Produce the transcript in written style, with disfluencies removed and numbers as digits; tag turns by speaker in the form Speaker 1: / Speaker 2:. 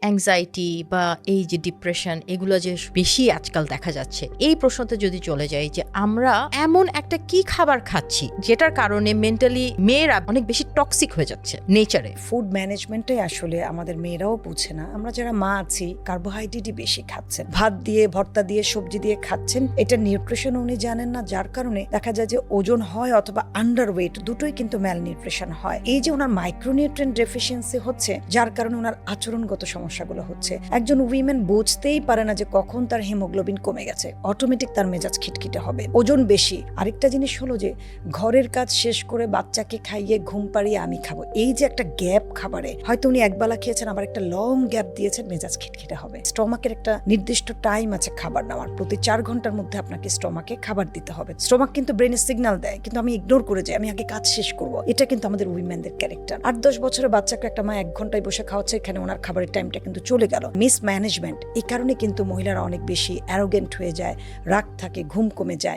Speaker 1: Anxiety বা এই যে ডিপ্রেশন এগুলো যে বেশি আজকাল দেখা যাচ্ছে, এই প্রশ্নতে যদি চলে যাই যে আমরা এমন একটা কি খাবার খাচ্ছি যেটার কারণে মেন্টালি মেয়েরা অনেক বেশি টক্সিক হয়ে যাচ্ছে নেচারে।
Speaker 2: ফুড ম্যানেজমেন্টে আসলে আমাদের মেয়েরাও বুঝে না। আমরা যারা মা আছি কার্বোহাইড্রেটই বেশি খাচ্ছেন, ভাত দিয়ে ভর্তা দিয়ে সবজি দিয়ে খাচ্ছেন, এটা নিউট্রিশন উনি জানেন না, যার কারণে দেখা যায় যে ওজন হয় অথবা আন্ডারওয়েট, দুটোই কিন্তু ম্যাল নিউট্রিশন হয়। এই যে ওনার মাইক্রোনিউট্রিয়েন্ট ডেফিসিয়েন্সি হচ্ছে, যার কারণে ওনার আচরণগত সমস্যাগুলো হচ্ছে। একজন উইমেন বুঝতেই পারে না যে কখন তার হিমোগ্লোবিন কমে গেছে, অটোমেটিক তার মেজাজ খিটখিটে হবে, ওজন বেশি। আরেকটা জিনিস হলো যে ঘরের কাজ শেষ করে বাচ্চাকে খাইয়ে ঘুম পাড়িয়ে আমি খাবো, এই যে একটা গ্যাপ খাবারে, হয়তো উনি একবেলা খেয়েছেন আবার একটা লং গ্যাপ দিয়েছেন, মেজাজ খিটখিটে হবে। স্টমাকের একটা নির্দিষ্ট টাইম আছে খাবার নেওয়ার, প্রতি 4 ঘন্টার মধ্যে আপনাকে স্টমাকে খাবার দিতে হবে। স্টমাক কিন্তু ব্রেনের সিগন্যাল দেয়, কিন্তু আমি ইগনোর করে যাই, আমি আগে কাজ শেষ করব। এটা কিন্তু আমাদের উইমেনদের ক্যারেক্টার। 8-10 বছরের বাচ্চাকে একটা মা 1 ঘন্টায় বসে খাওয়াচ্ছে, এখানে ওনার খাবারের টাইমটা কিন্তু চলে গেল। মিস ম্যানেজমেন্ট, এই কারণে কিন্তু মহিলারা অনেক বেশি অ্যারোগেন্ট হয়ে যায়, রাগ থাকে, ঘুম কমে যায়।